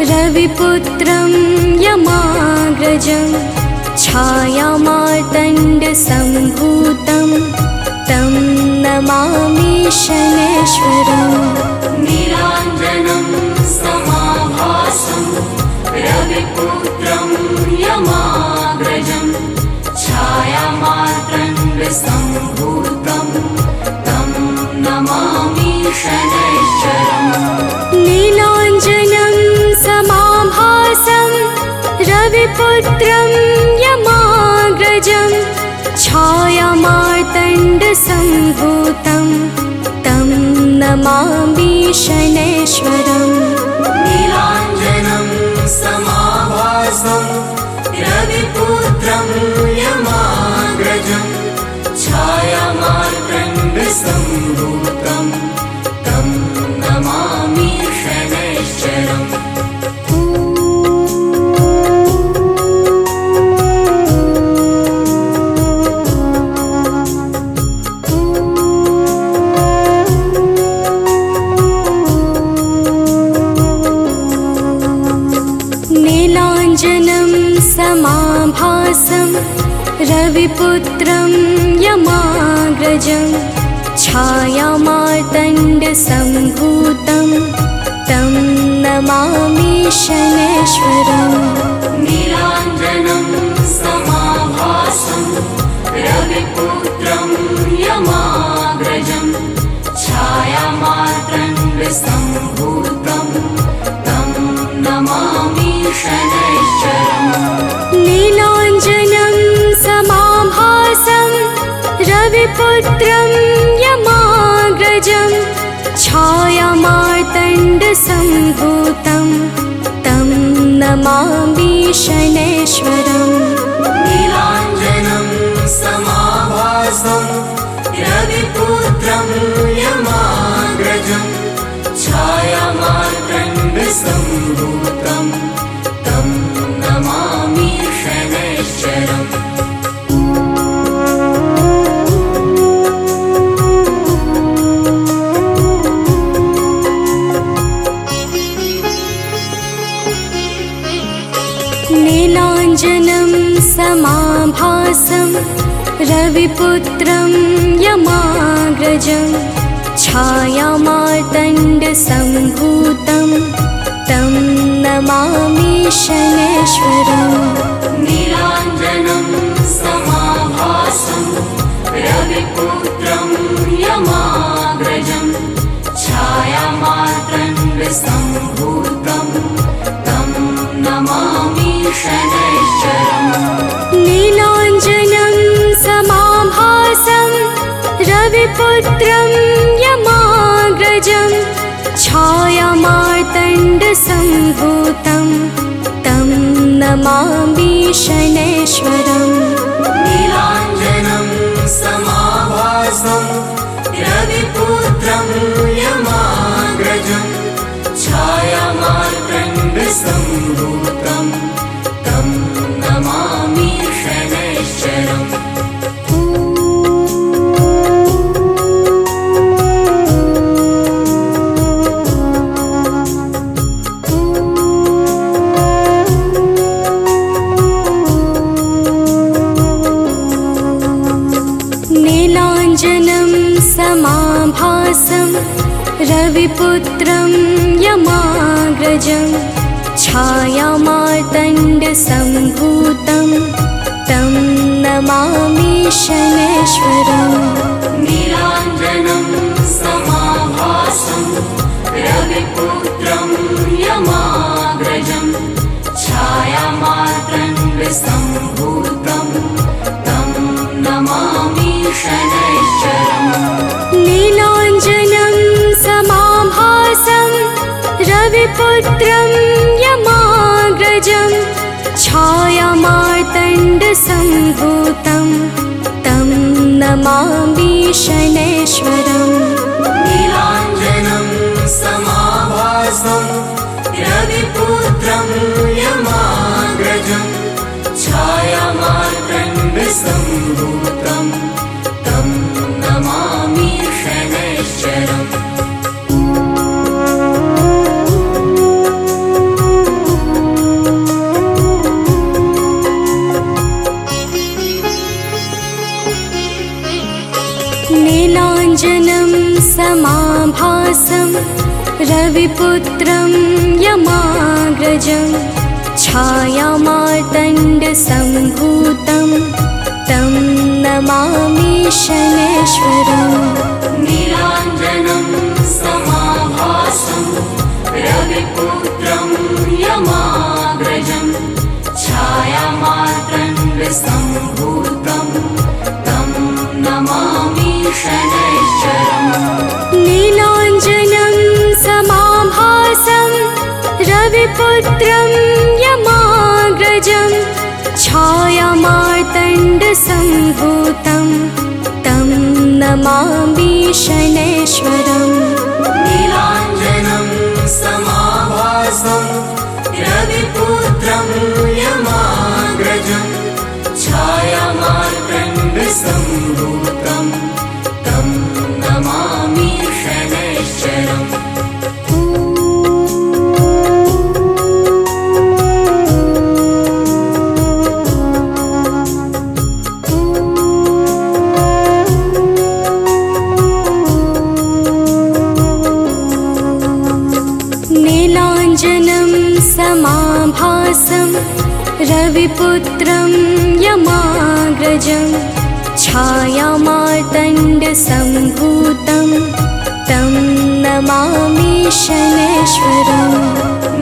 रविपुत्रं यमाग्रजं छायामार्तण्डसम्भूतं तं नमामि शनैश्वरम्। नीलाञ्जनं समाभासं रविपुत्रं यमाग्रजं छायामार्तण्डसम्भूतं तं नमामि शनैश्वरम्। नीलाञ्जनं समाभासं रविपुत्रं यमाग्रजं छायामार्तण्डसम्भूतं तं नमामि शनैश्वरम्। नीलाञ्जनं समाभासं रविपुत्रं यमाग्रजं छायामार्तण्डसम्भूतं तं नमामि शनैश्वरम्। नीलाञ्जनं समाभासं रविपुत्रं यमाग्रजं छायामार्तण्डसम्भूतं तं नमामि शनैश्वरम्। नीलाञ्जनं समाभासं रविपुत्रं यमाग्रजं छायामार्तण्डसम्भूतं तं नमामि शनैश्वरम्। नीलाञ्जनं समाभासं रविपुत्रं यमाग्रजं छायामार्तण्डसम्भूतं तं नमामि शनैश्वरम्। नीलाञ्जनं समाभासं रविपुत्रं यमाग्रजं छायामार्तण्डसम्भूतं तं नमामि शनैश्वरम्। नीलाञ्जनं समाभासं रविपुत्रं यमाग्रजं छायामार्तण्डसम्भूतं तं नमामि शनैश्वरम्। नीलाञ्जनं समाभासं रविपुत्रं यमाग्रजं छायामार्तण्डसम्भूतं तं नमामि शनैश्वरम्। नीलाञ्जनं समाभासं रविपुत्रं यमाग्रजं छायामार्तण्डसम्भूतं तं नमामि शनैश्वरम्। नीलाञ्जनं समाभासं रविपुत्रं यमाग्रजं छायामार्तण्डसम्भूतं तं नमामि शनैश्वरम्। नीलाञ्जनं समाभासं रविपुत्रं यमाग्रजं छायामार्तण्डसम्भूतं तं नमामि शनैश्वरम्। नीलाञ्जनं समाभासं रविपुत्रं यमाग्रजं छायामार्तण्डसम्भूतं तं नमामि शनैश्वरम्। नीलाञ्जनं समाभासं रविपुत्रं यमाग्रजं छायामार्तण्डसम्भूतं तं नमामि शनैश्वरम्। नीलाञ्जनं समाभासं रविपुत्रं यमाग्रजं छायामार्तण्डसम्भूतं तं नमामि शनैश्वरम्। रविपुत्रं यमाग्रजं छायामार्तण्डसम्भूतं तं नमामि शनैश्वरम् नीलाञ्जनं समाभासं रविपुत्रं यमाग्रजं छायामार्तण्डसम्भूतं तं नमामि शनैश्वरम् नीलाञ्जनं समाभासं रविपुत्रं यमाग्रजं छायामार्तण्डसम्भूतं तं नमामि शनैश्वरम् नीलाञ्जनं समाभासं रविपुत्रं यमाग्रजं छायामार्तण्डसम्भूतं तं नमामि शनैश्वरम् नीलाञ्जनं समाभासं रविपुत्रं यमाग्रजं छायामार्तण्डसम्भूतं तं नमामि शनैश्वरम्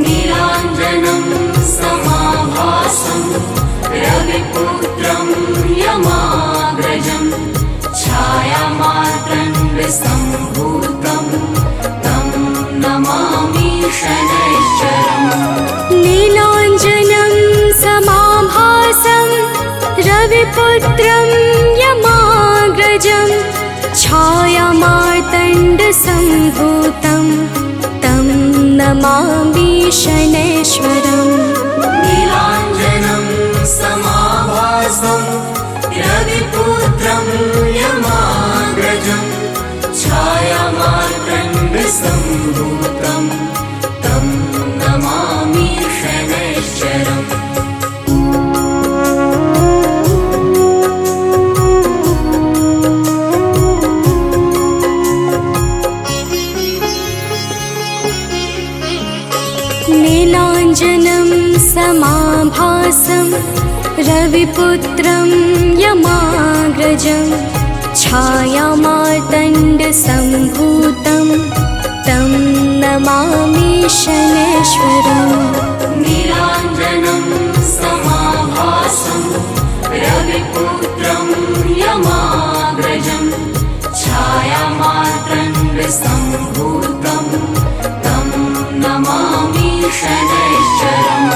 नीलाञ्जनं समाभासं रविपुत्रं यमाग्रजं छायामार्तण्डसम्भूतं तं नमामि शनैश्वरम् नीलाञ्जनं समाभासं रविपुत्रं यमाग्रजं छायामार्तण्डसम्भूतं तं नमामि शनैश्वरम् नीलाञ्जनं समाभासं रविपुत्रं यमाग्रजं छायामार्तण्डसम्भूतं तं नमामि शनैश्वरम् नीलाञ्जनं समाभासं रविपुत्रं यमाग्रजं छायामार्तण्डसम्भूतं तं नमामि शनैश्वरम् नीलाञ्जनं समाभासं रविपुत्रं यमाग्रजं छायामार्तण्डसम्भूतं तं नमामि शनैश्वरम्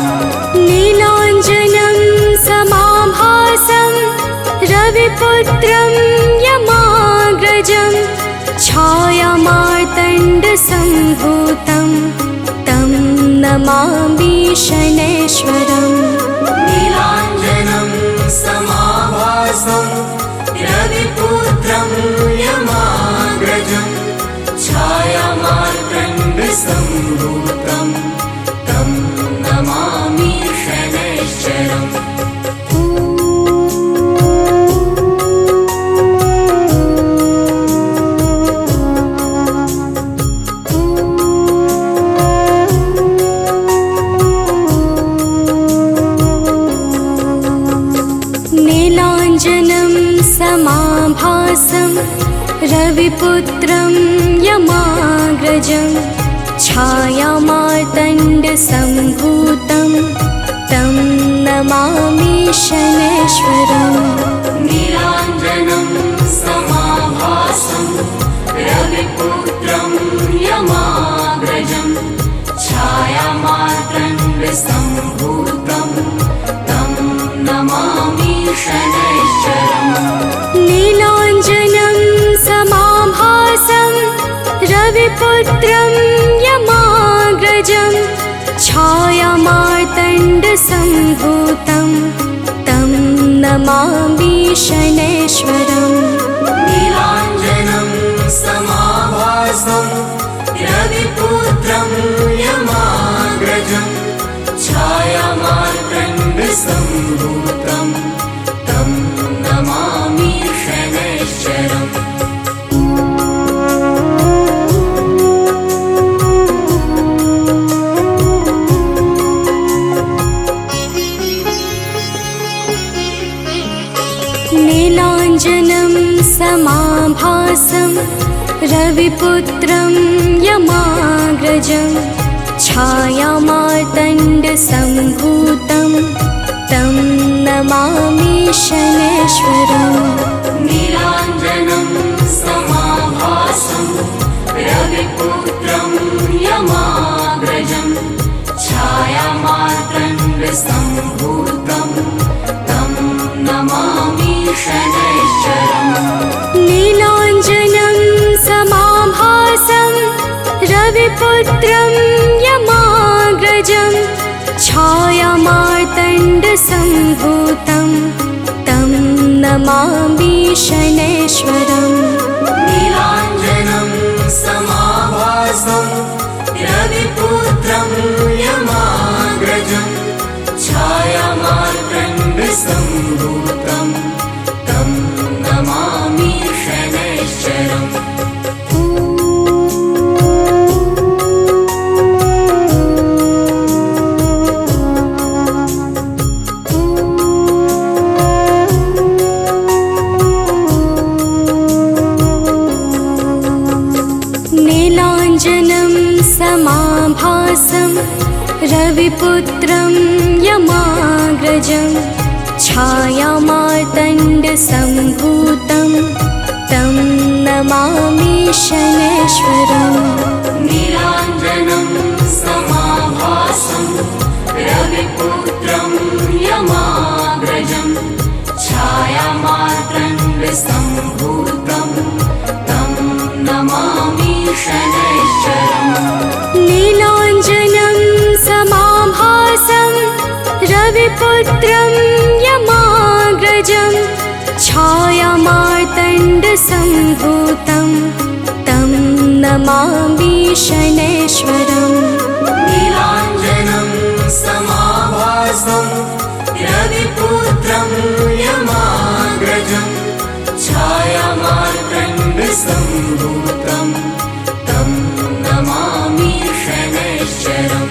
नीलाञ्जनं समाभासं रविपुत्रं यमाग्रजं छायामार्तण्डसम्भूतं तं नमामि शनैश्वरम् नीलाञ्जनं समाभासं रविपुत्रं यमाग्रजं छायामार्तण्डसम्भूतं तं नमामि शनैश्वरम् नीलाञ्जनं समाभासं रविपुत्रं यमाग्रजं छायामार्तण्डसम्भूतं तं नमामि शनैश्वरम् नीलाञ्जनं समाभासं रविपुत्रं यमाग्रजं छायामार्तण्डसम्भूतं तं नमामि शनैश्वरम् नीलाञ्जनं समाभासं रविपुत्रं यमाग्रजं छायामार्तण्डसम्भूतं तं नमामि शनैश्वरम् नीलाञ्जनं समाभासं रविपुत्रं यमाग्रजं छायामार्तण्डसम्भूतं तं नमामि शनैश्वरम् समाभासं रविपुत्रं यमाग्रजं छायामार्तण्डसम्भूतं तं नमामि शनैश्वरम्। नीलाञ्जनं समाभासं रविपुत्रं यमाग्रजं छायामार्तण्डसम्भूतं तं नमामि शनैश्वरम्। नीलाञ्जनं समाभासं रविपुत्रं यमाग्रजं छायामार्तण्डसम्भूतं तं नमामि शनैश्वरम्। नीलाञ्जनं समाभासं रविपुत्रं यमाग्रजं छायामार्तण्डसम्भूतं तं नमामि शनैश्वरम्। नीलाञ्जनं समाभासं रविपुत्रं यमाग्रजं छायामार्तण्डसम्भूतं तं नमामि शनैश्वरम्। नीलाञ्जनं समाभासं रविपुत्रं यमाग्रजं छायामार्तण्डसम्भूतं तं नमामि शनैश्वरम्। नीलाञ्जनं समाभासं रविपुत्रं यमाग्रजं छायामार्तण्डसम्भूतं तं नमामि शनैश्वरम्। नीलाञ्जनं समाभासं रविपुत्रं यमाग्रजं छायामार्तण्डसम्भूतं तं नमामि शनैश्वरम्।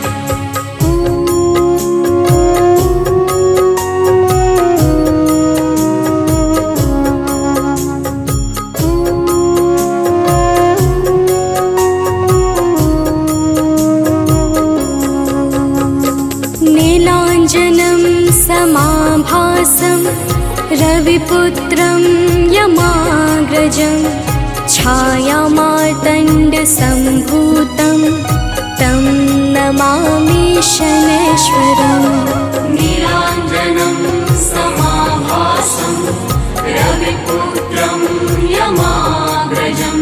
नीलाञ्जनं समाभासं रविपुत्रं यमाग्रजं छायामार्तण्डसम्भूतं तं नमामि शनैश्वरम्। नीलाञ्जनं समाभासं रविपुत्रं यमाग्रजं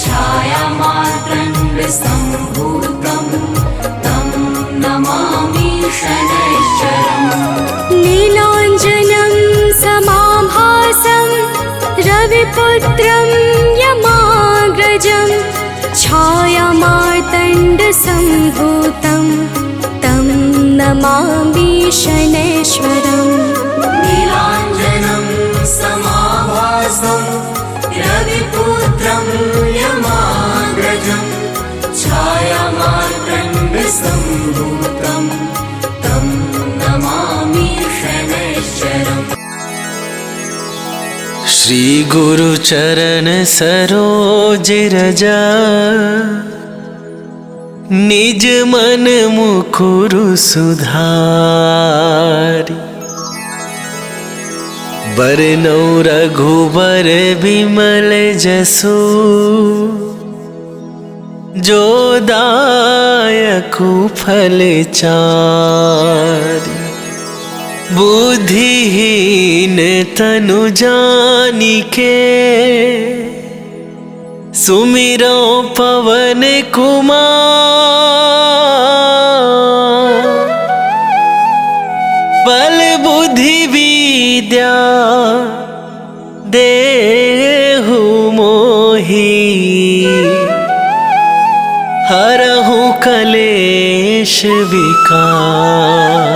छायामार्तण्डसम्भूतं तं नमामि शनैश्वरम्। नीलाञ्जनं समाभासं रविपुत्रं यमाग्रजं छायामार्तण्डसम्भूतं तं नमामि शनैश्वरम्। नीलाञ्जनं समाभासं रविपुत्रं यमाग्रजं छायामार्तण्डसम्भूतं तं नमामि शनैश्वरम्। श्री गुरु चरण सरोज रजा निज मन मुकुरु सुधारी। बरनौ रघुबर बिमल जसु जो दायकु फल चारि। बुद्धिहीन तनु जानिके सुमिरो पवन कुमार। बल बुद्धि विद्या देहु मोहि हरहु कलेश विकार।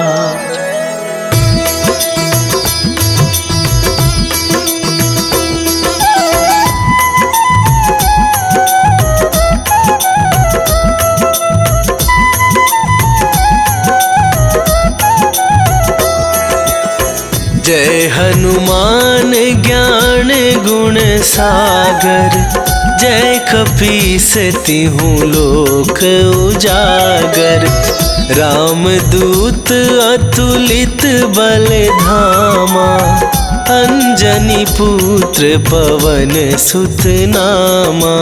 जय हनुमान ज्ञान गुण सागर, जय कपीस तिहु लोक उजागर। रामदूत अतुलित बल धामा, अंजनी पुत्र पवन सुत नामा।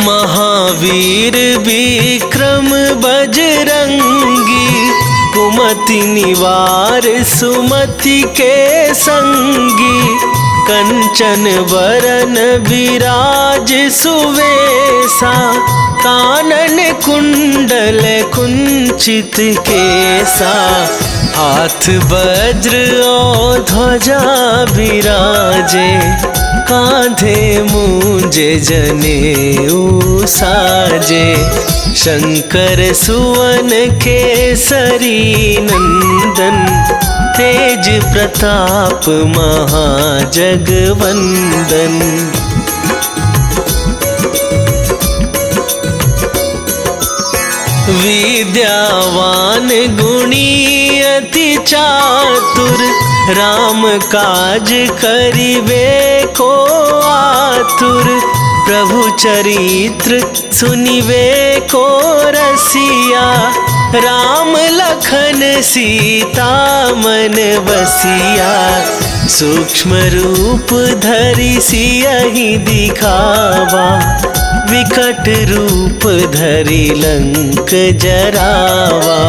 महावीर विक्रम बजरंगी, कुमति निवार सुमति के संगी। कंचन वरन विराज सुवेसा, कानन कुंडल कुंचित केसा। हाथ वज्र और ध्वजा विराजे, कांधे मूंजे जनेऊ साजे। शंकर सुवन केसरी नंदन, तेज प्रताप महाजगवंदन। विद्यावान गुणी अति चातुर, राम काज करिबे को आतुर। प्रभु चरित्र सुनिबे को रसिया, राम लखन सीता मन बसिया। सूक्ष्म रूप धरि सियहि दिखावा, विकट रूप धरि लंक जरावा।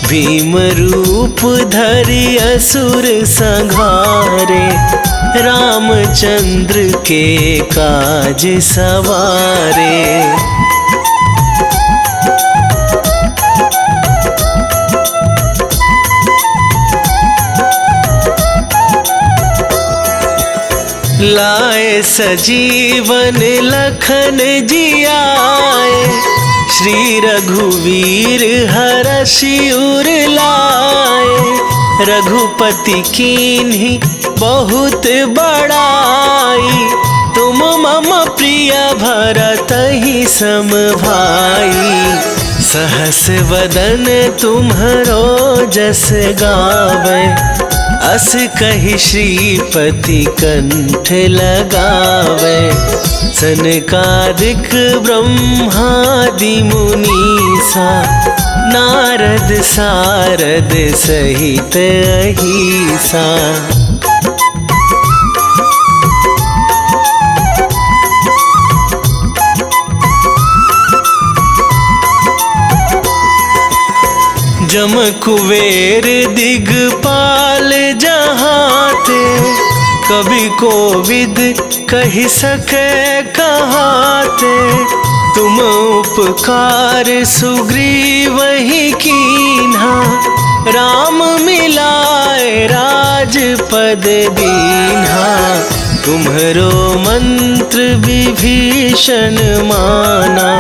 भीम रूप धरि असुर संहारे, रामचंद्र के काज सवारे। लाए सजीवन लखन जियाए, श्री रघुवीर हरषि उर लाए। रघुपति कीन्ही बहुत बड़ाई, तुम मम प्रिय भरतहि सम भाई। सहस वदन तुम्हरो जस गावे, अस कहि श्रीपति कंठ लगावे। सनकादिक ब्रह्मादि मुनीसा, नारद सारद सहित अहिसा। जम कुबेर दिगपाल जहाते, कवि कोविद कहि सके कहाते। तुम उपकार सुग्रीवहि कीन्हा, राम मिलाए राजपद दीन्हा। तुम्हरो मंत्र विभीषण माना,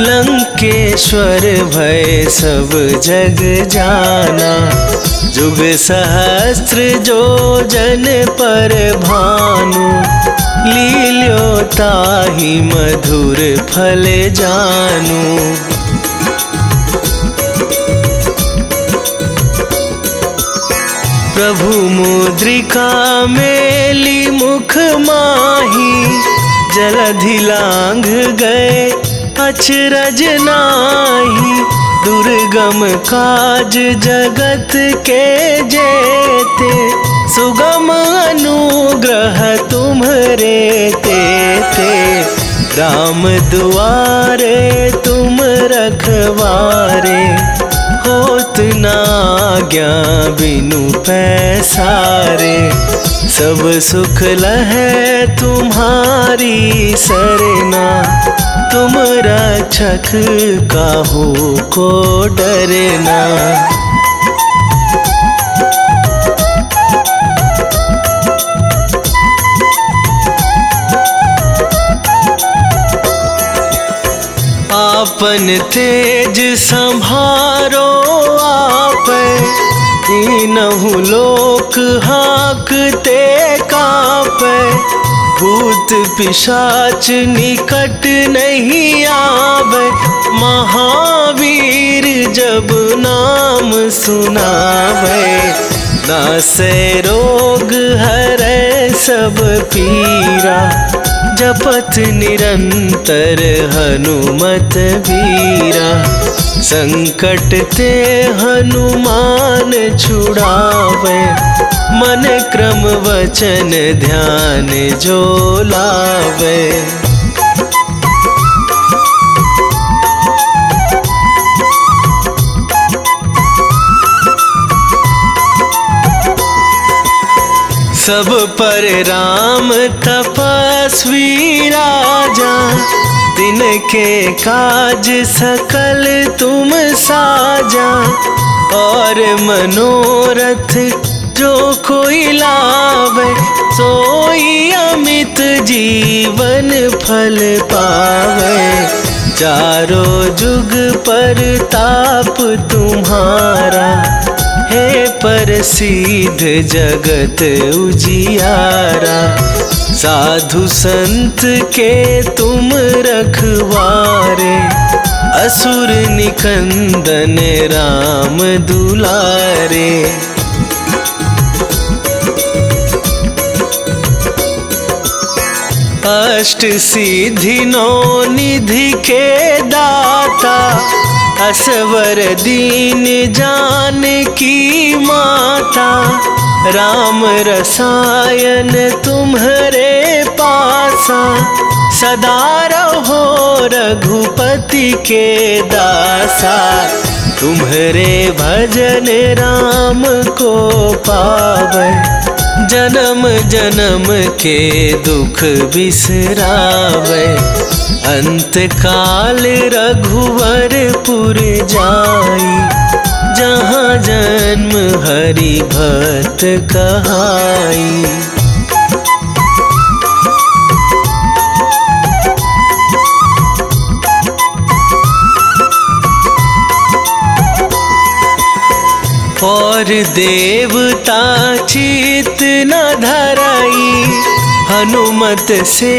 लंकेश्वर भय सब जग जाना। जुग सहस्त्र जो जन पर भानु, लील्यो ताहि मधुर फल जानू। प्रभु मुद्रिका मेली मुख माही, जलधि लांघ गए अचरज नाहि। दुर्गम काज जगत के जेते, सुगम अनुग्रह तुम्हरे तेते। राम दुआरे तुम रखवारे, होत न आज्ञा बिनु पैसारे। सब सुख लहै तुम्हारी सरना, तुम रक्षक काहू को डरना। आपन तेज संभारो आप, तीनहु लोक हाँकते काँपे। भूत पिशाच निकट नहीं आवे, महावीर जब नाम सुनावे। नासे रोग हरै सब पीरा, जपत निरंतर हनुमत वीरा। संकट ते हनुमान छुड़ावे, मन क्रम वचन ध्यान जो लावे। सब पर राम तपस्वी राजा, तिनके काज सकल तुम साजा। और मनोरथ जो कोई लावे, सोई अमित जीवन फल पावे। चारों जुग पर ताप तुम्हारा, हे प्रसिद्ध जगत उजियारा। साधु संत के तुम रखवारे, असुर निकंदन राम दुलारे। अष्ट सिद्धि नौ निधि के दाता, असवर दीन जानकी माता। राम रसायन तुम्हारे पासा, सदा रहो रघुपति के दासा। तुम्हारे भजन राम को पावे, जन्म जन्म के दुख बिसरावे। अंत काल रघुवरपुर जाई, जहाँ जन्म हरि भक्त कहाई। और देवता चित न धराई, हनुमत से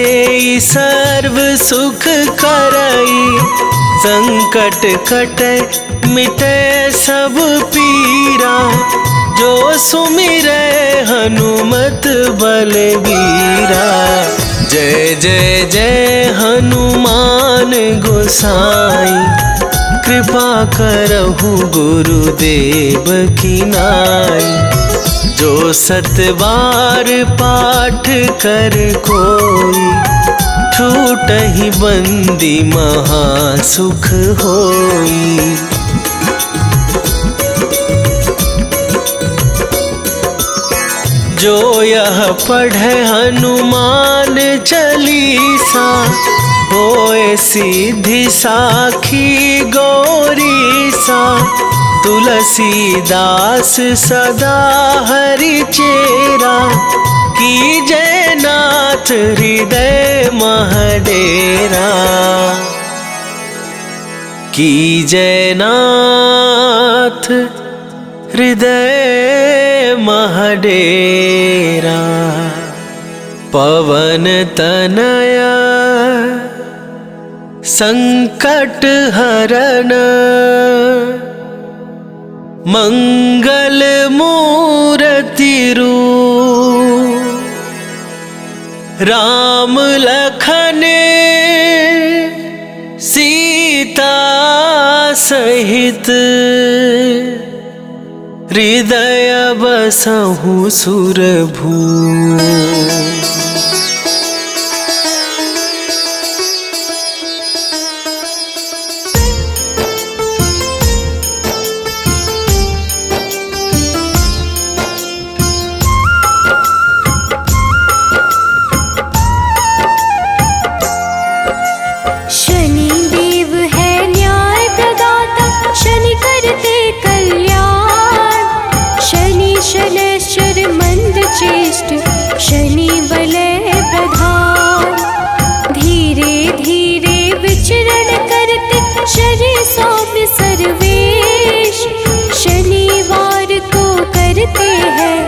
सर्व सुख करई। संकट कटे मिटे सब पीरा, जो सुमिरै हनुमत बलबीरा। जय जय जय हनुमान गोसाई, कृपा करहु गुरुदेव की नाई। जो सत बार पाठ कर कोई, छूटहि बंदी महा सुख होई। जो यह पढ़े हनुमान चालीसा, होए सिद्धि साखी गौरीसा। तुलसीदास सदा हरि चेरा, कीजय नाथ हृदय महडेरा। कीजय नाथ हृदय महडेरा। पवन तनया संकट हरन, मंगल मूर्ति रूप। राम लखन सीता सहित, हृदय बसहु सुरभू। शनि वलय प्रधान, धीरे धीरे विचरण करते शरीर सौम्य सर्वेश। शनिवार को करते हैं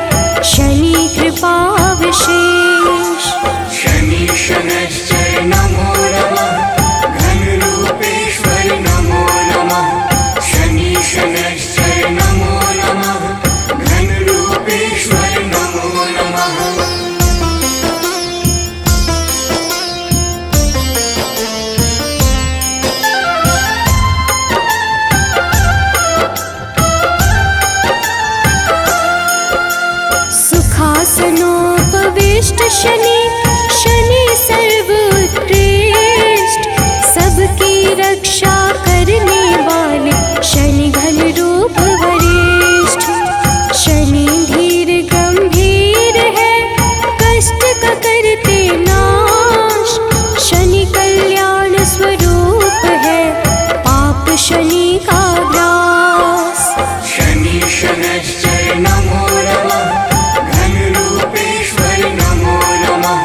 शनि कृपा विशेष। आसनोपविष्ट शनि, शनि सर्वोत्कृष्ट, सबकी रक्षा करने वाले शनि घन रूप वरिष्ठ। शनि धीर गंभीर है, कष्ट का करते नाश, शनि कल्याण स्वरूप है, पाप शनि का ग्रास। शनि शनैश्चर नमो नमः, घनरूपेश्वर नमो नमः।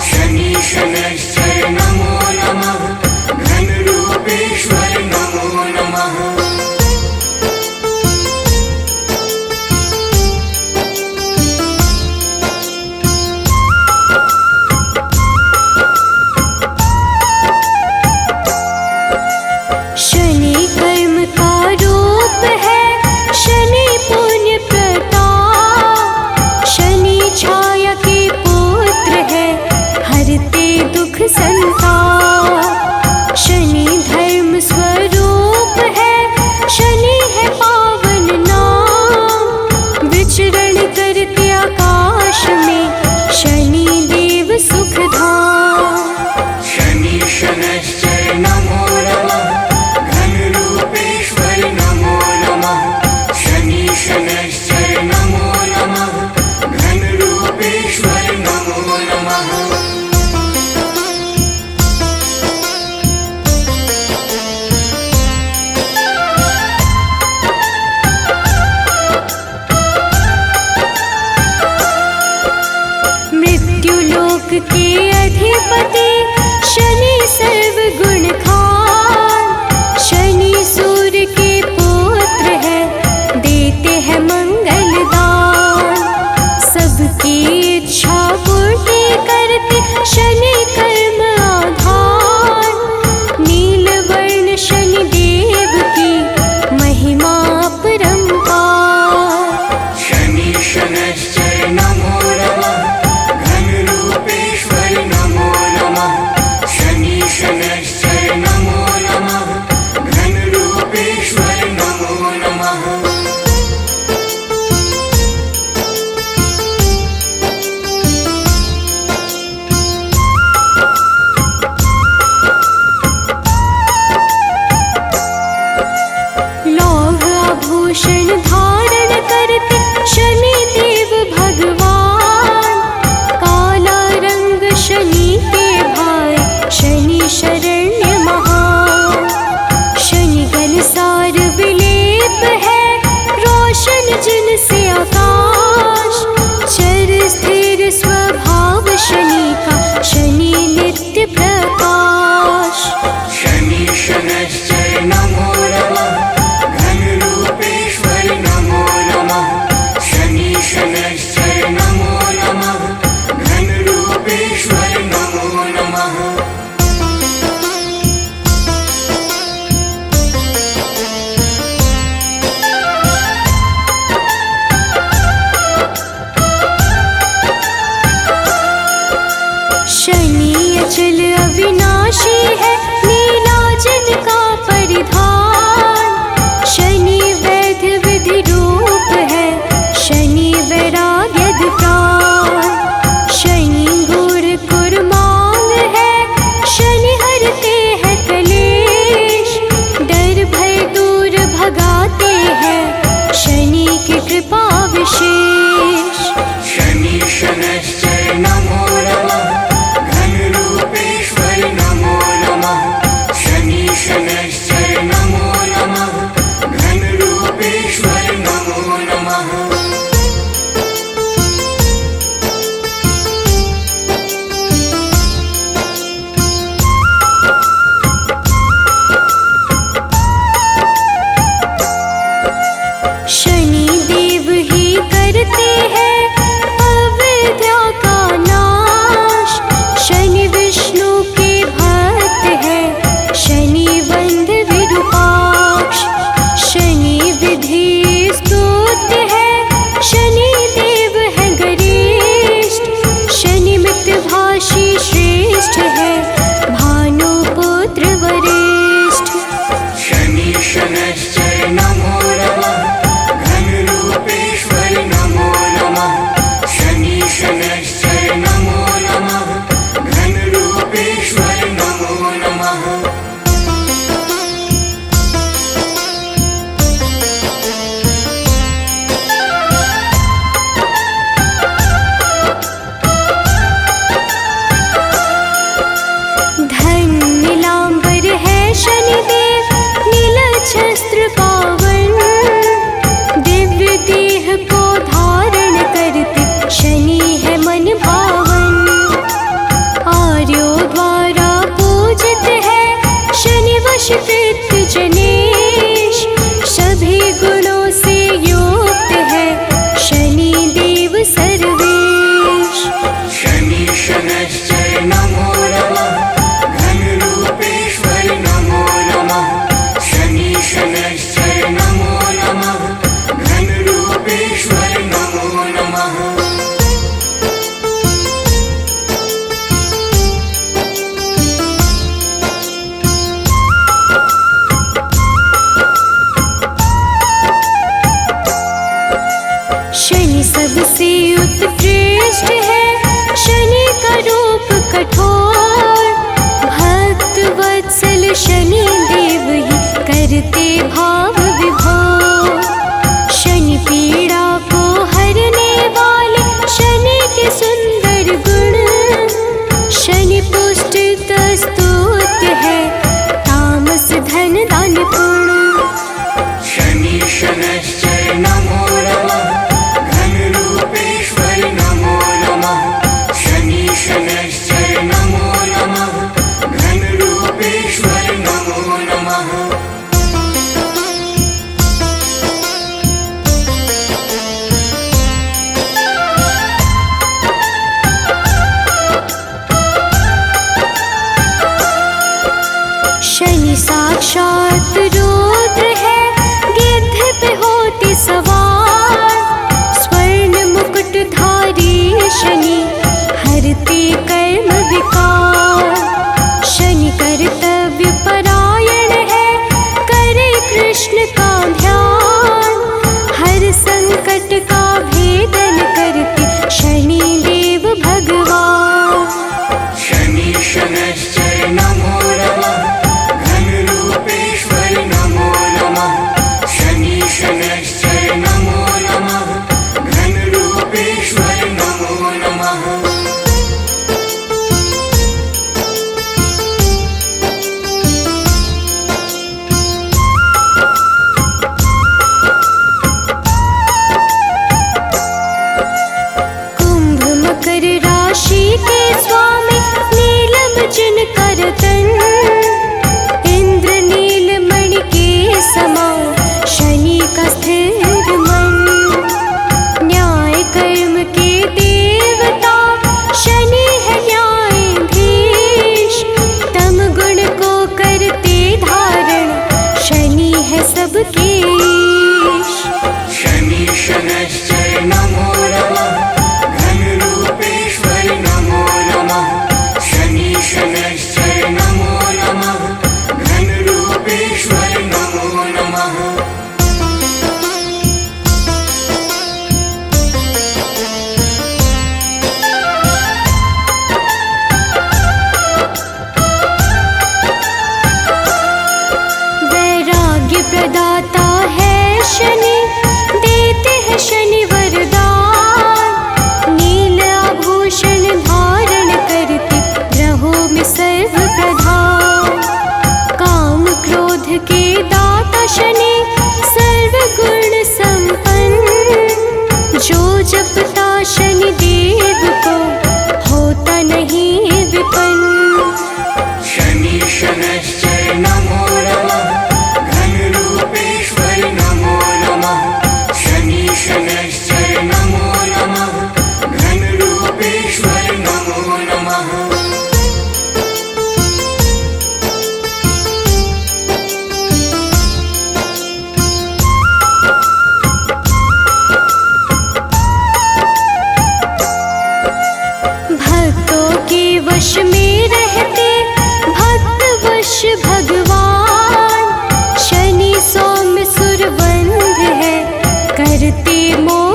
शनि शनैश्चर नमो नमः, घनरूपेश्वर नमो नमः। शनि कर्म का रूप है, शनि पुण्य प्रताप, शनि छाया के पुत्र है, हरते दुख संताप। शनि धर्म स्वरूप है, शनि है पावन नाम, विचरण करते आकाश में शनि देव सुख धाम। शनि शनैश्चर नमो नमः, घनरूपेश्वर नमो नमः। शनि शनैश्चर नमो नमः, घनरूपेश्वर नमो नमः। मृत्युलोक के अधिपति शनि सर्वगुण खान, शनि सूर्य के पुत्र है, देते हैं मंगल दान। सबकी इच्छा पूर्ति करते शनि कर्म आधार, नीलवर्ण शनि देव की महिमा अपरंपार। शनि शनैश्चर नमो नमः, घनरूपेश्वर नमो नमः। शनि शनैश्चर नमो नमः, घनरूपेश्वर नमो नमः। लौह आभूषण धारण करते शनि देव भगवान, काला रंग शनि के भाई शनि शरण्य महान। शनि घनसार विलेप है, रोशन जिनसे आकाश, चर स्थिर स्वभाव शनि का, शनि नित्य प्रकाश। शनि शनैश्चर नमो नमः, घनरूपेश्वर नमो नमः। शनि शनैश्चर नमो नमः, घनरूपेश्वर नमो नमः। शनि अचल अविनाशी है, नीलाजन का परिधान, शनि वैद्य विधि रूप है, शनि वैराग्यद प्राण। शनि गुर कुर्मांग है, शनि हरते हैं कलेश, डर भय दूर भगाते हैं, शनि की कृपा विशेष। शनि शनैश्चर नमो नमः, घनरूपेश्वर नमो नमः।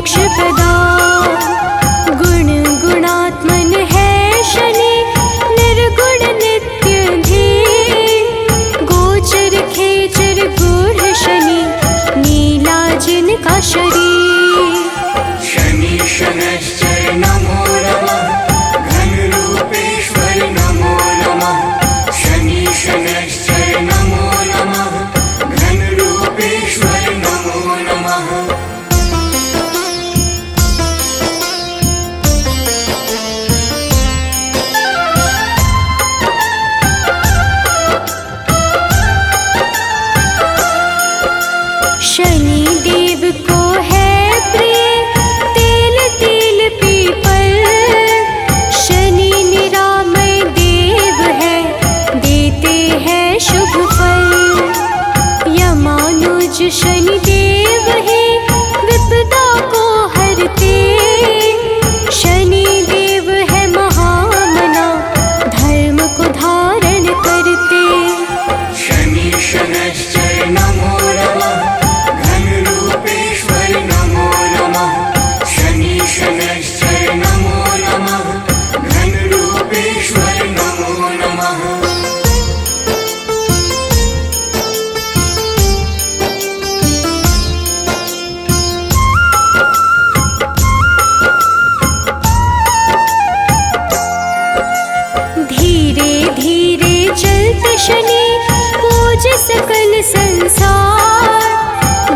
मोक्ष प्रदान। गुण गुणात्मन है शनि, निर्गुण नित्य धीर। गोचर खेचर गूढ़ शनि, नीला जिनका शरीर। शनि शनैश्चर नमो नमः, घन रूपेश्वर नमो नमः। शनि शनैश्चर नमो नमः, घन रूपेश्वर नमो नमः। शनि देव को है प्रिय तेल तिल पीपल। शनि निरामय देव है, देते हैं शुभ फल। यमानुज शनि देव है, विपदा को हरते। शनि देव है महामना, धर्म को धारण करते। शनि शनैश्चर नमो नमः, घन रूपेश्वर नमो नमः। शनि शनैश्चर नमो नमः, घन रूपेश्वर नमो नमः। धीरे धीरे चलते शनि, पूज सकल संसार।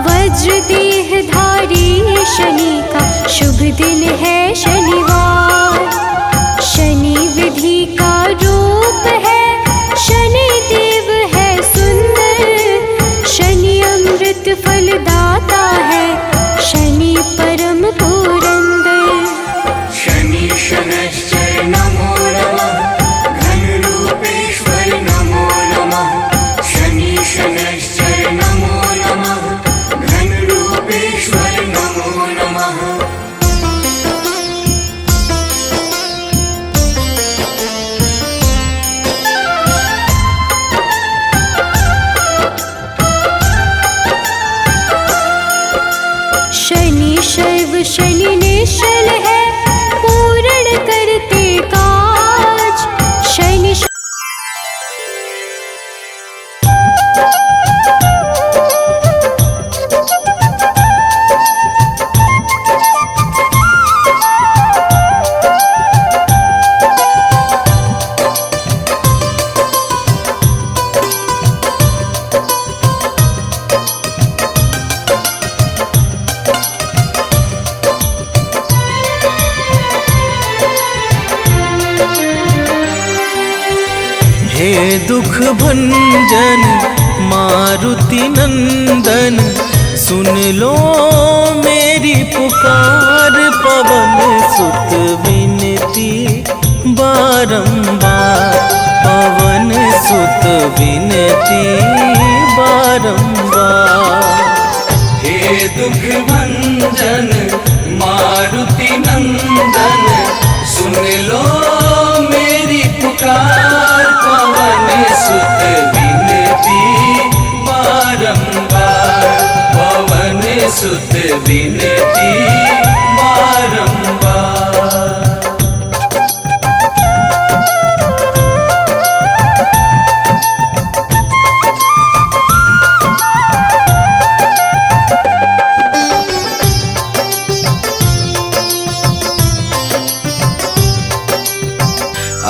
वज्र देह धारी शनि का शुभ दिन है शनिवार। शनि विधि का रूप है, शनि देव है सुंदर। शनि अमृत फल दाता है, शनि परम पुरंदर। शनि शनैश्चर नमो नमः, घन रूपेश्वर नमो नमः। शनि शनैश्चर नमो नमः, घन रूपेश्वर नमो नमः। शनि शैव शनि निश्चल है, पूर्ण करते काज। शनि हे दुख भंजन मारुति नंदन, सुन लो मेरी पुकार। पवन सुत विनती बारंबार, पवन सुत विनती बारंबार। हे दुख भंजन मारुति नंदन, सुन लो मेरी पुकार। पवन सुत विनती बारंबार, पवन सुत विनती बारंबार।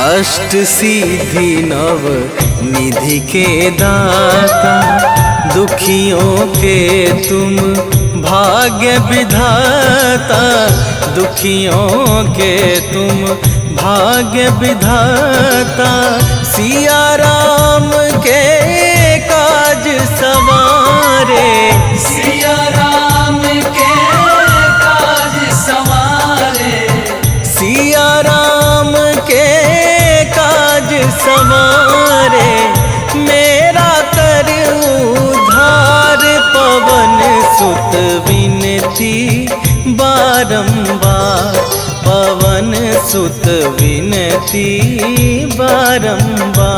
अष्ट सिद्धि नव निधि के दाता, दुखियों के तुम भाग्य विधाता। दुखियों के तुम भाग्य विधाता। सिया राम के काज सवारे, सिया राम के काज सवारे। सिया राम के काज सवारे, मेरा कर उद्धार। पवन सुत विनती बारंबार, पवन सुत विनती बारंबार।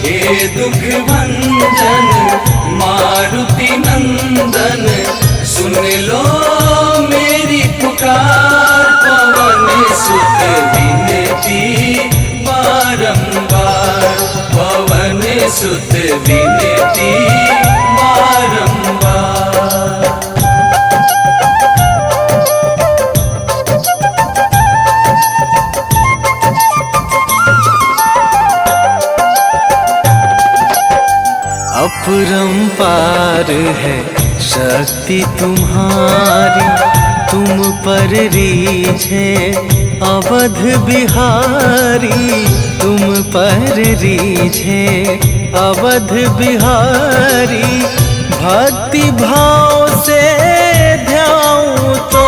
हे दुख भंजन मारुति नंदन, सुन लो पार है शक्ति तुम्हारी, तुम पर रीझे अवध बिहारी, तुम पर रीझे अवध बिहारी। भक्ति भाव से ध्याऊं तो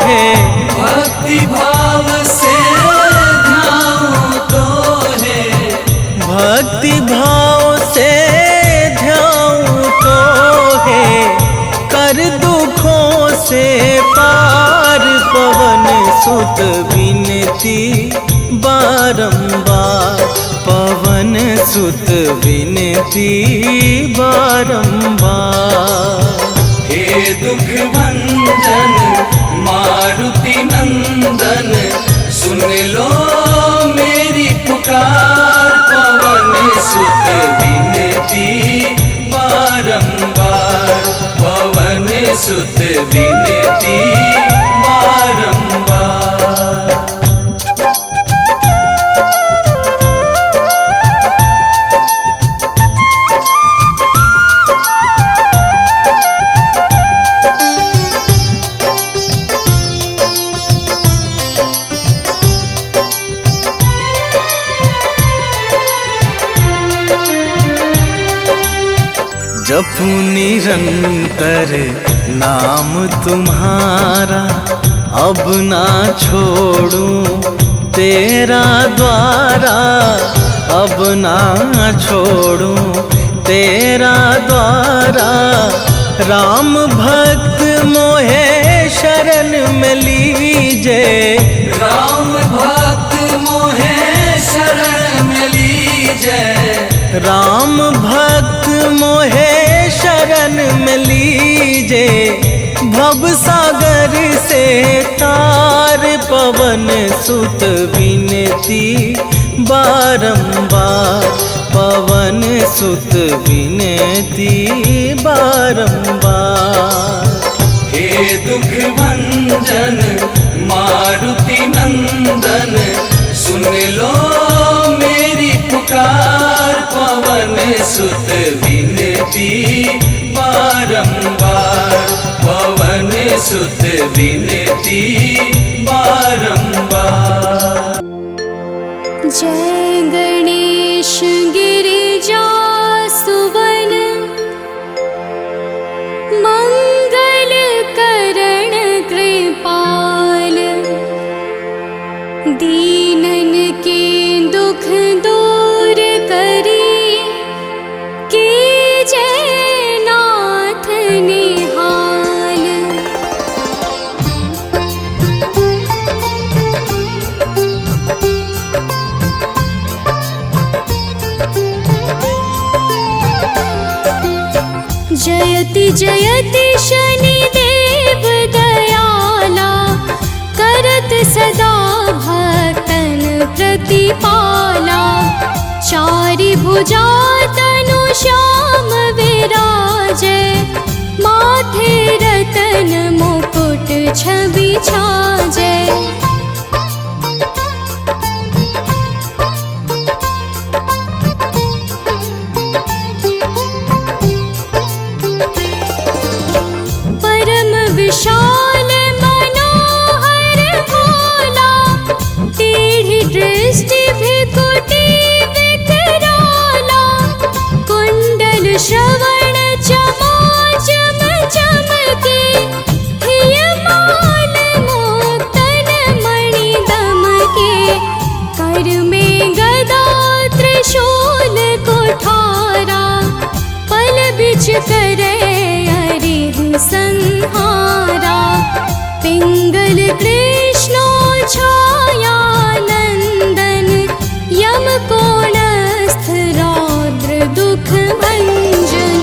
है, भक्ति भाव से ध्याऊं तो है, भक्ति भाव से ध्याऊं तो है। कर दुखों से पार पवन सुत विनती बारंबार, पवन सुत विनती बारंबार। हे दुख भंजन मारुति नंदन, सुन लो मेरी पुकार, पवन सुत विनती बारंबार, पवन सुत विनती बारंबार। जपू निरंतर नाम तुम्हारा, अब ना छोड़ूं तेरा द्वारा, अब ना छोड़ूं तेरा द्वारा। राम भक्त मोहे शरण में लीजे, राम भक्त मोहे शरण में लीजे, राम भक्त मोहे शरण में लीजे। भव सागर से तार पवन सुत विनती बारंबार, पवन सुत विनती बारंबार। हे दुख भंजन मारुति नंदन, सुन लो मेरी पुकार, पवन सुत विनती बारंबार, पवन सुत विनती बारंबार। जय गणेश गिरिजा सुवन, मंगल करण कृपाल। दीनन के दुख दूर करी, कीजय नाथ निहाल। जयति जयति शनिदेव दयाला, करत सदा भक्तन प्रतिपाला। चारि भुजा तनु श्याम विराजे, माथे रतन मुकुट छवि छाजे। विशाल मनोहर भोला, टेढ़ी दृष्टि भृकुटी विकराला। कुंडल श्रवण चमाचम चमके, हिय माल मुक्तन मणि दमके। कर में गदा त्रिशूल कुठारा, पल बिच करे संहारा। पिंगल कृष्णो छाया नंदन, यम कोणस्थ रौद्र दुख भंजन।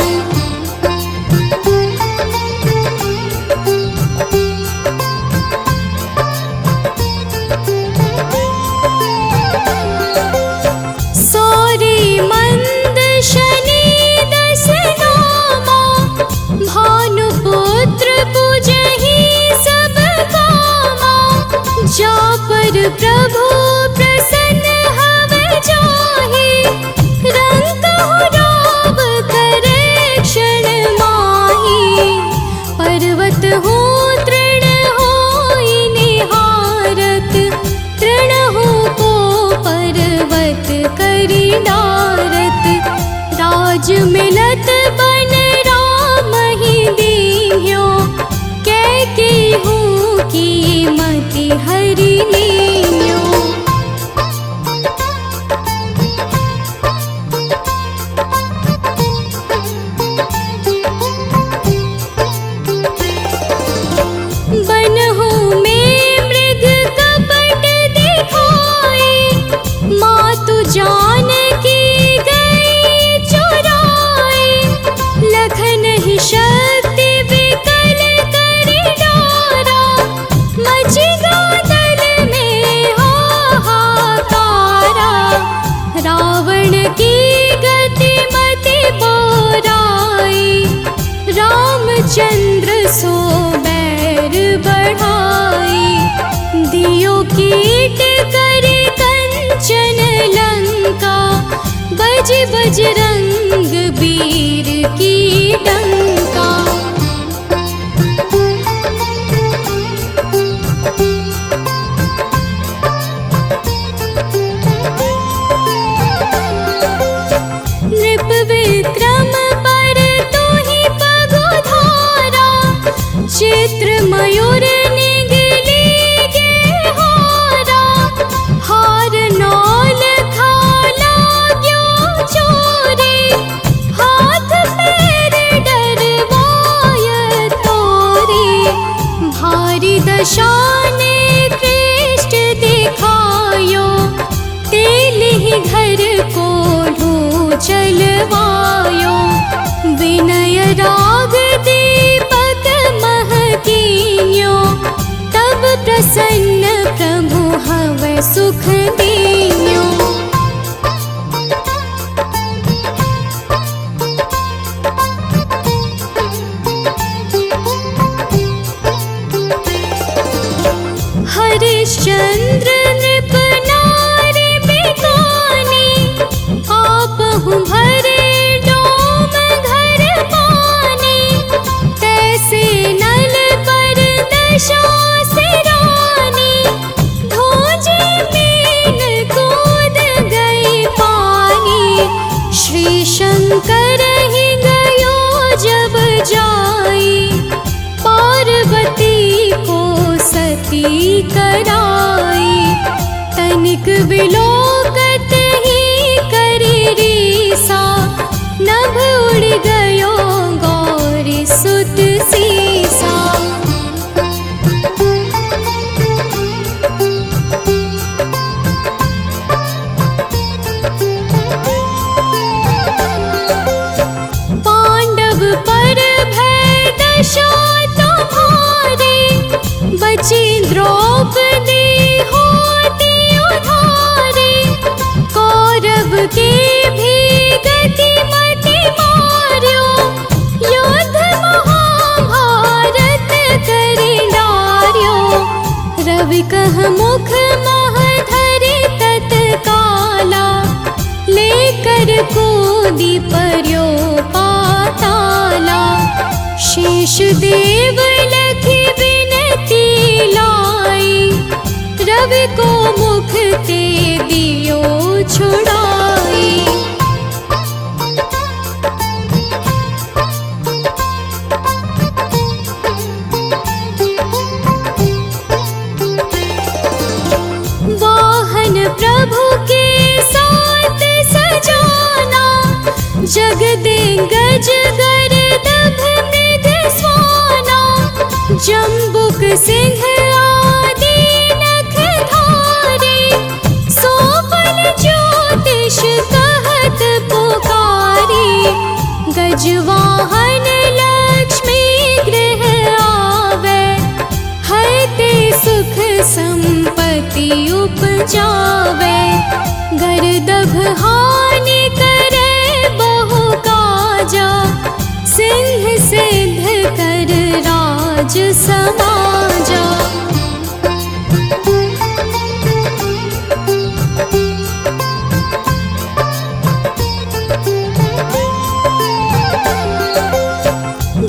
सौरी मंद शनि दस नामा, भानुपुत्र पूजहि सब कामा। जा पर प्रभु प्रसन्न हव जाहि, रंग राव करे हरि लीन्यो। बनहु में मृग कपट दिखाए, मातु जानकी गई चुराए। लखन ही शक्ति विकल कर डारा, मची गादल में हाहाकारा। रावण की गति मति बोराई, रामचंद्र सो बैर बढ़ाई। दियो कीट कर कंचन लंका, बज बजरंग वीर की डंका। नृप विक्रम पर तो ही पगुधारा, चित्र मयूर निगली गेहारा। हार नौल खाला क्यों चोरे, हाथ पैर डरवाय तोरे। भारी दशाने कृष्ट दिखायो, तेल ही घर को चलवायो। विनय राग दीपक महकीन्यो, तब प्रसन्न प्रभु हवै सुख दीन्यो। हरिश्चंद्र नृप नारी बिकानी, आपहु भरे डोम घर पानी। तैसे नल पर दशा सिरानी, धोजे मीन कूद गई पानी। श्री शंकर ही गयो जब जाई, पार्वती को सती कराई। तनिक विलोकत ही करी रीसा, नभ उड़ गयो गौरी सुत सीसा। पांडव पर भय दशा तुम्हारे, बची द्रौपदी होती उधारे। कौरव के भी गति मति मार्यो, युद्ध महाभारत करि डार्यो। रवि कह मुख मह धरि तत्काला, लेकर कूदी पर्यो पाताला। शेष देव लखी विनती लाई, रवि को मुख ते दियो छुड़ाई। वाहन प्रभु के साथ सजाना, जग दे गज गर्दभ मृग स्वाना। जम्बुक सिंह आदि नख धारे, सोफल ज्योतिष कहत पुकारी। गजवाहन लक्ष्मी गृह आवे, हरते सुख संपत्ति उपजावे। गर्दभ हानि करे बहु काजा, सिंह सिद्ध कर राज समाजा।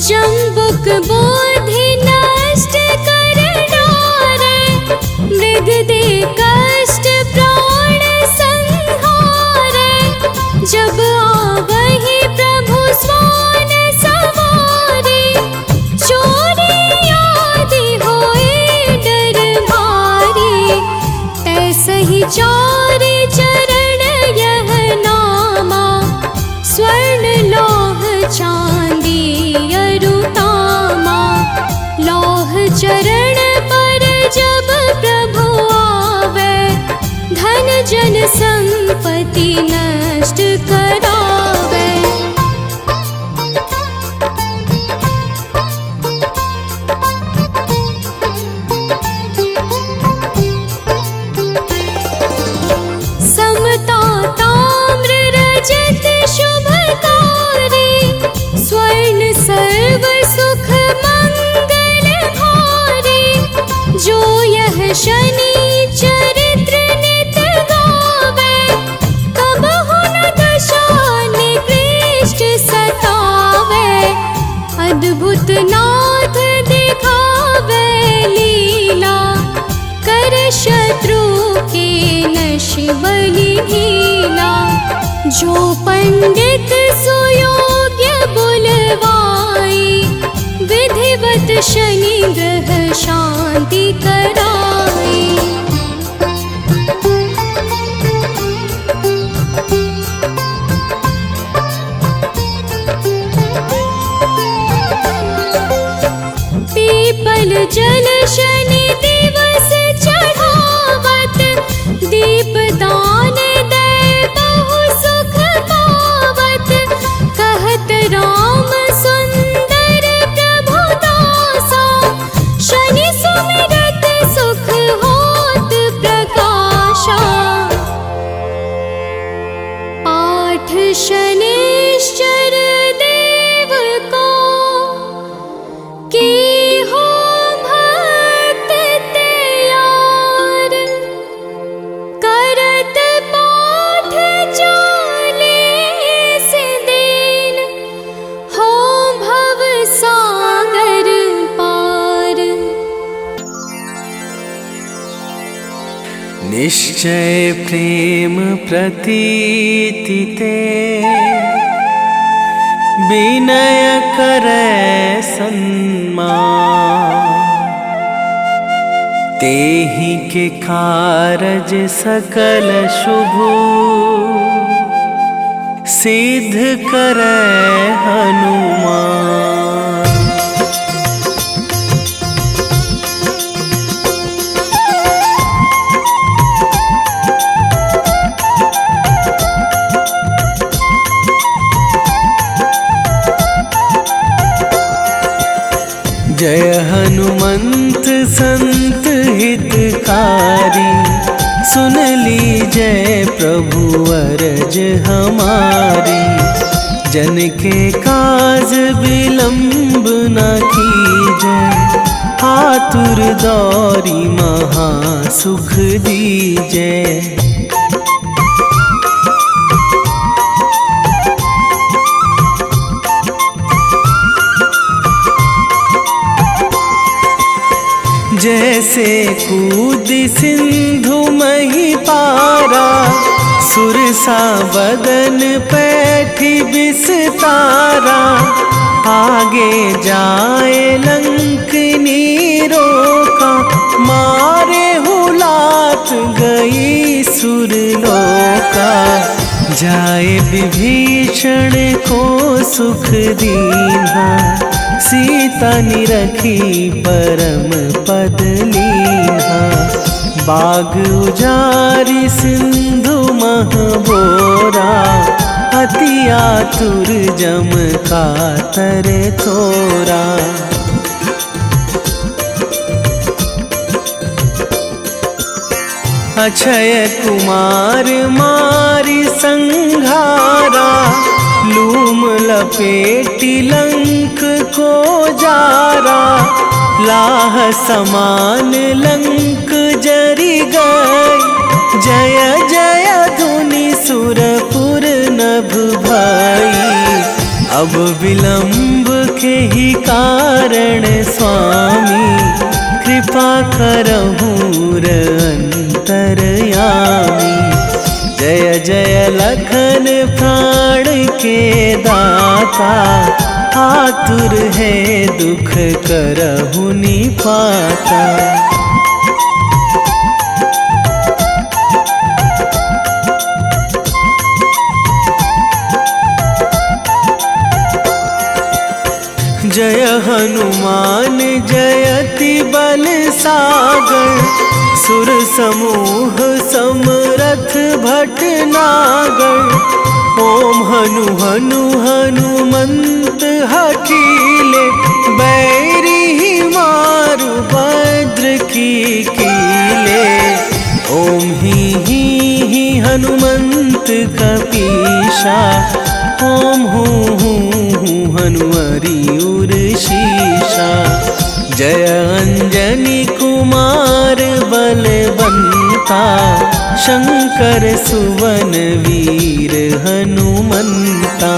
जम्बुक बोधि नष्ट कर डारे, मृग दे कष्ट प्राण संहारे। जब आवहि प्रभु स्वान सवारे, चोरी आदि होए डर भारी। विचारे चरण यह नामा, स्वर्ण लौह चांदी अरुतामा। लौह चरण पर जब प्रभु आवे, धन जन संपत्ति नष्ट करावे। समता ताम्र रजत शुभकारी, स्वर्ण सर्व सुख मंगल भारी। जो यह शनि चरित्र नित गावे, तब हुन दशा निकृष्ट सतावे। अद्भुत नाथ दिखावे लीला, कर शत्रु के नश बलि हीला। जो पंडित सुयोग्य बुलवाई, विधिवत शनि ग्रह शांति कराई। पीपल जल शनि दिवस चढ़ावत, दीप दान दे बहु सुख पावत। कहत राम सुंदर प्रभु दासा, शनि सुमिरत सुख होत प्रकाशा। पाठ शनिश्चर देव को, की हो भक्त तैयार। करत पाठ 40 दिन, हो भव सागर पार। निश्चय प्रेम प्रतीति ते, विनय करे सन्मान। तेहि के कारज सकल शुभ, सिद्ध करे हनुमान। जय हनुमंत संत हितकारी, सुन लीजय प्रभु अरज हमारी। जन के काज विलंब न कीजय, आतुर दौरी महा सुख दीजय। जैसे कूद सिंधु मही पारा, सुरसा बदन पैठी बिस्तारा। आगे जाए लंकनी रोका, मारे हुलात गई सुरलोका। जाए विभीषण को सुख दीन्हा, सीता निरखी परम पद लीन्हा। बाग उजारी सिंधु महबोरा, अति आतुर जम कातर तोरा। अक्षय कुमार मारी संघारा, लूम लपेटी लंक को जारा। लाह समान लंक जरी गई, जय जय धुनि सुरपुर नभ भई। अब विलंब के ही कारण स्वामी, कृपा करहूँ अंतरयामी। जय जय लखन प्राण के दाता, आतुर है दुख करहु निपाता। हनुमान जयति बल सागर, सुर समूह समरथ भटनागर। ओम हनु हनु हनुमंत हठीले, बैरी मारु भद्र की कीले। ओम ही हनुमंत कपीशा, ओम हूँ हनुमरी उर शीशा। जय अंजनी कुमार बलवंता, शंकर सुवन वीर हनुमंता।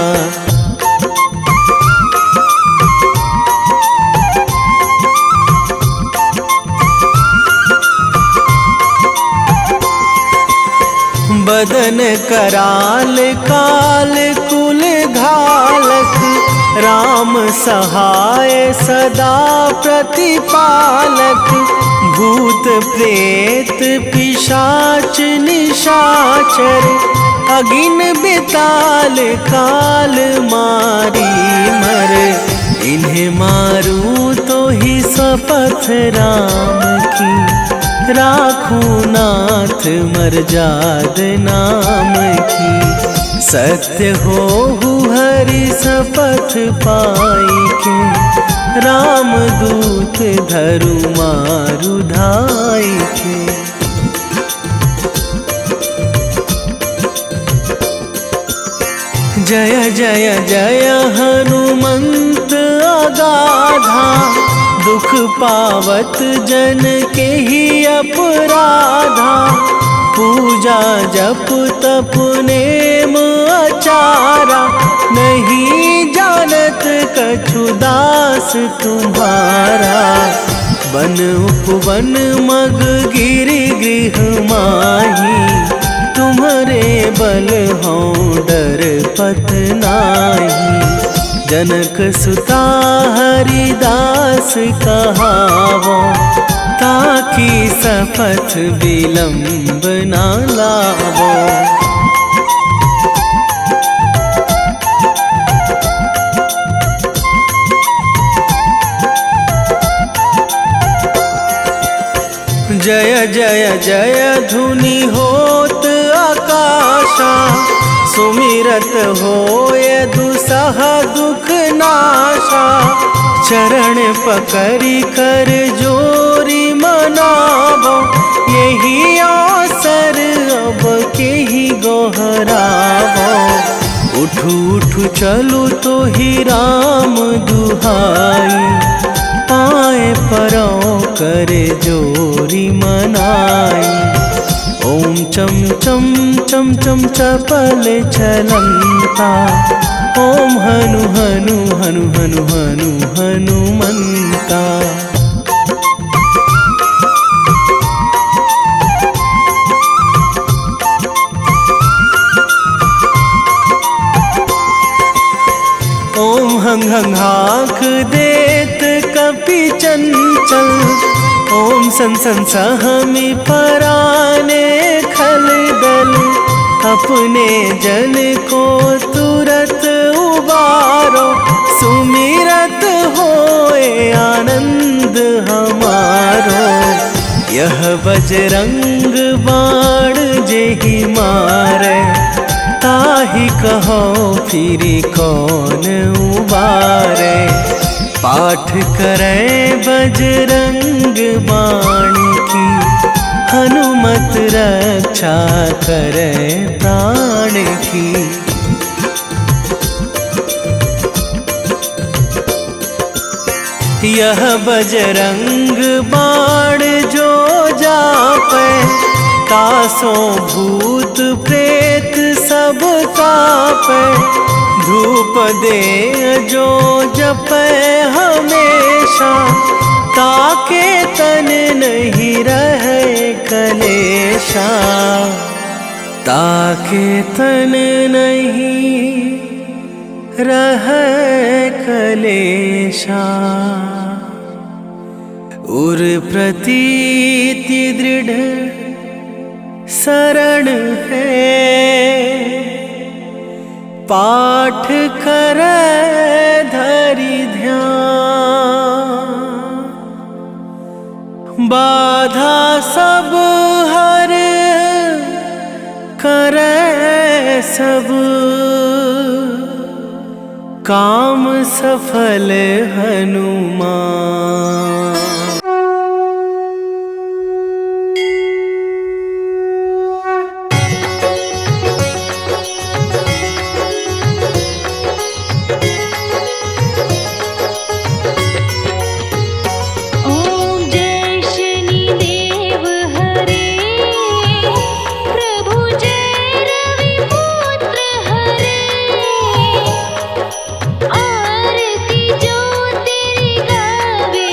बदन कराल काल कुल घालक, राम सहाय सदा प्रतिपालक। भूत प्रेत पिशाच निशाचर, अगिन बिताल काल मारी मर। इन्हें मारूं तो ही शपथ राम की, राखूं नाथ मर्याद नाम की। सत्य हो हरि शपथ पाई के, राम दूत धरु मारु धाई के। जय जय जय हनुमंत अगाधा, दुख पावत जन के ही अपराधा। पूजा जप तप नेम आचारा, नहीं जानत कछु दास तुम्हारा। वन उपवन मग गिरि गृह माही, तुम्हारे बल हो डर पत नाही। जनक सुता हरिदास कहावो, ताकि शपथ विलंब ना लावो। जय जय जय धुनि होत आकाशा, सुमिरत होय दुसह दुख नाशा। चरण पकड़ी कर जोरी मनावो, यही अवसर अब के ही गोहरावो। उठू उठू चलू तो ही राम दुहाई, पाए परो करे जोरी मनाई। ओम चम चम चम चम चपल चलंता, ओम हनु हनु हनु हनु हनु हनुमंता। ओम हंग हंग हाक देत कपि चंचल, ओम सन सन सहमी पराने खल दल। अपने जन को तुरत उबारो, सुमिरत होए आनंद हमारो। यह बजरंग बाण जेहि मारे, ताहि कहो फिरि कौन उबारे। पाठ करे बजरंग बाण की, हनुमत रक्षा करे प्राण की। यह बजरंग बाण जो जापे, तासों भूत प्रेत सब कापे। धूप दे जो जपे हमेशा, ताके तन नहीं रहे कलेशा। ताके तन नहीं रहे कलेशा। उर प्रतीति दृढ़ शरण है, पाठ करे धरि ध्यान। बाधा सब हर करे सब, काम सफल हनुमान। ओम जय शनिदेव हरे, प्रभु जय रविपुत्र हरे। आरती जो तेरी गावे,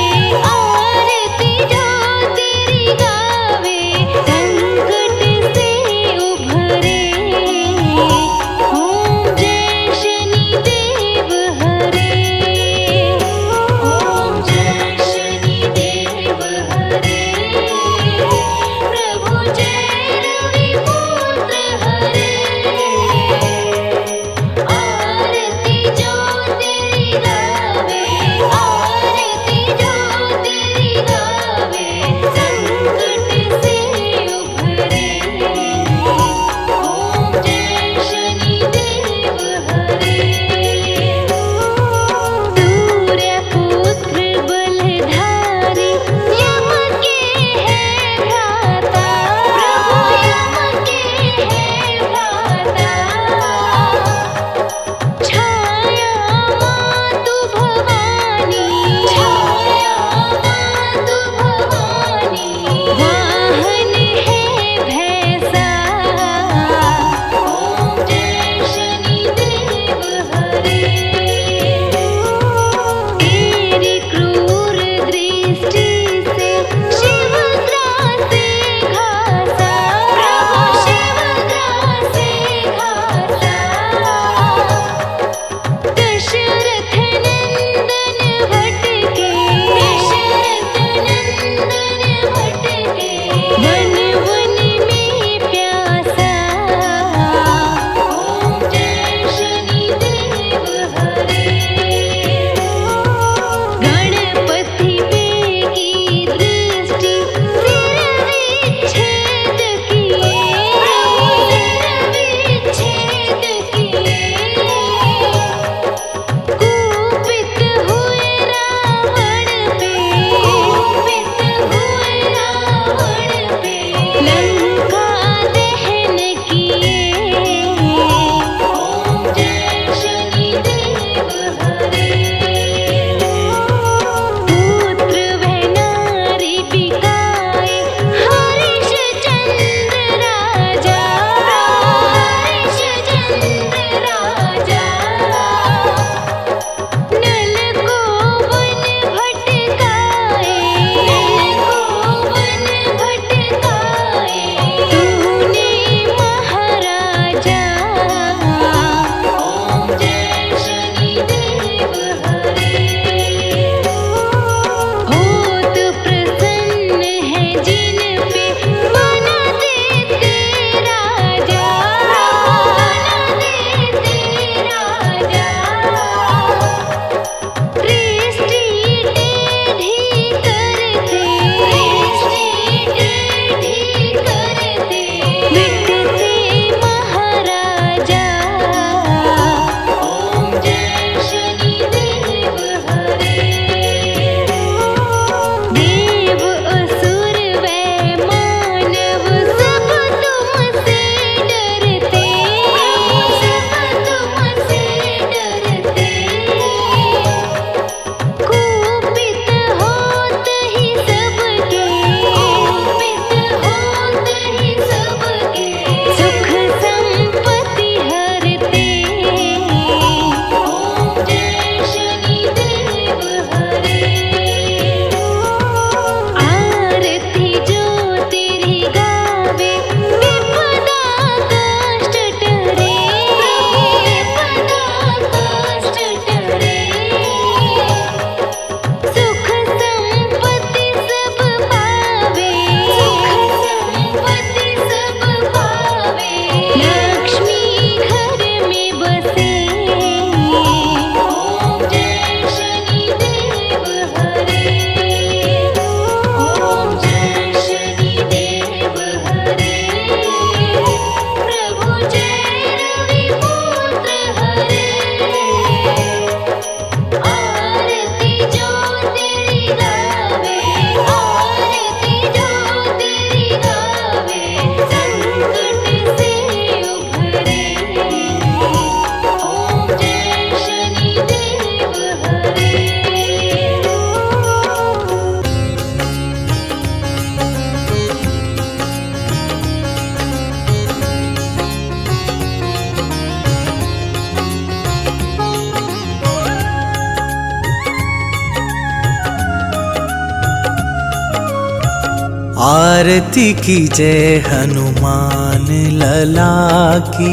आरती की जय हनुमान लला की,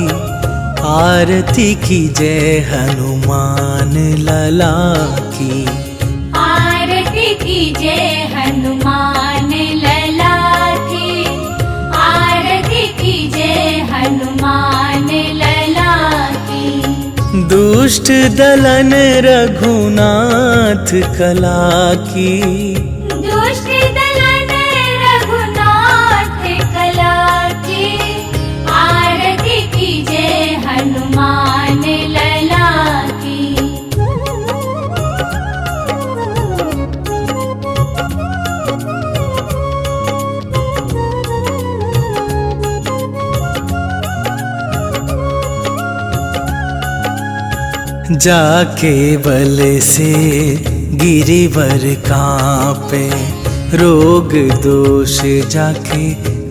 आरती की जय हनुमान लला की। आरती की जय हनुमान लला की, आरती की जय हनुमान लला की। दुष्ट दलन रघुनाथ कला की, दुष्ट दलन रघुनाथ कला की। आरती की जय हनुमान लला की। जाके बल से गिरिवर कांपे, रोग दोष जाके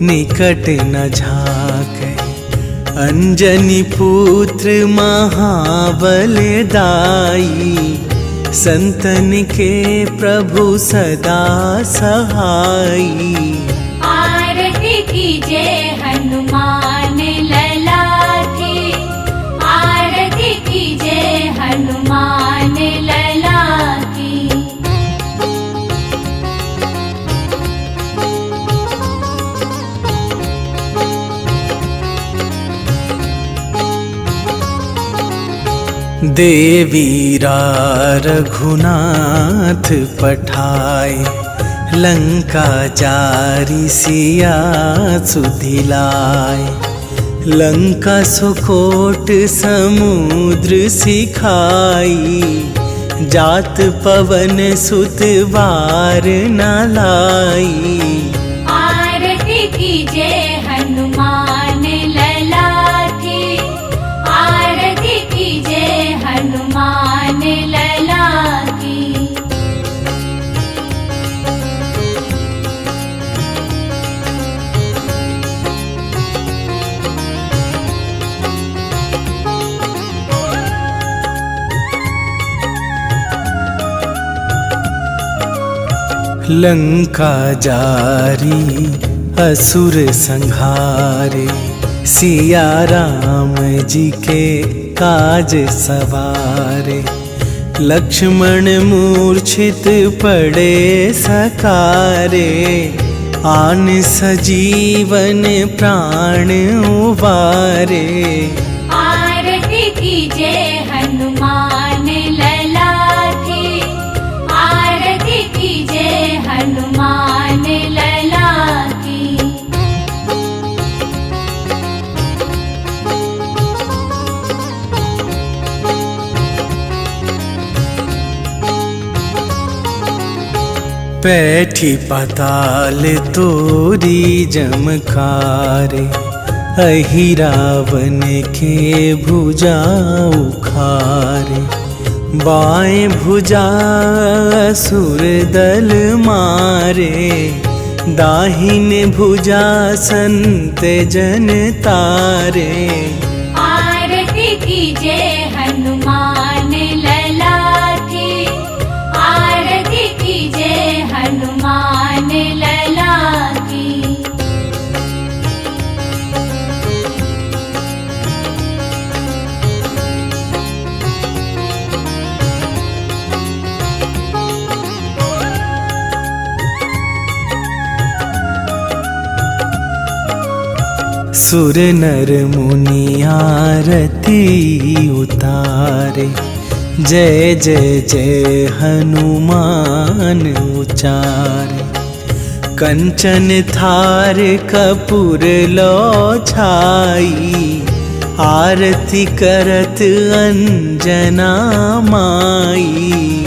निकट न झाके। अंजनी पुत्र महाबल दाई, संतन के प्रभु सदा सहाई। आरती की जय हनुमान लला की, आरती की जय हनुमान लला की। देवीरा रघुनाथ पठाए, लंका जारी सिया सुधिलाए। लंका सुकोट समुद्र सिखाई, जात पवन सुत बार न लाई। आरती की जय हनुमान लला की, आरती की जय हनुमान लला की। लंका जारी असुर संहारे, सिया राम जी के काज सवारे। लक्ष्मण मूर्छित पड़े सकारे, आन सजीवन प्राण उबारे। आरती की जय हनुमान लला की, आरती की जय हनुमान लला की। पैठी पाताल तोरी जमकारे, अहि रावण के भुजा उखारे। बाएं भुजा असुर दल मारे, दाहिन भुजा संत जन तारे। आरती की जय हनुमान लला की, आरती की जय हनुमान लला की। सुर नर मुनि आरती उतारे, जय जय जय हनुमान उचारे। कंचन थार कपूर लो छाई, आरती करत अंजना माई।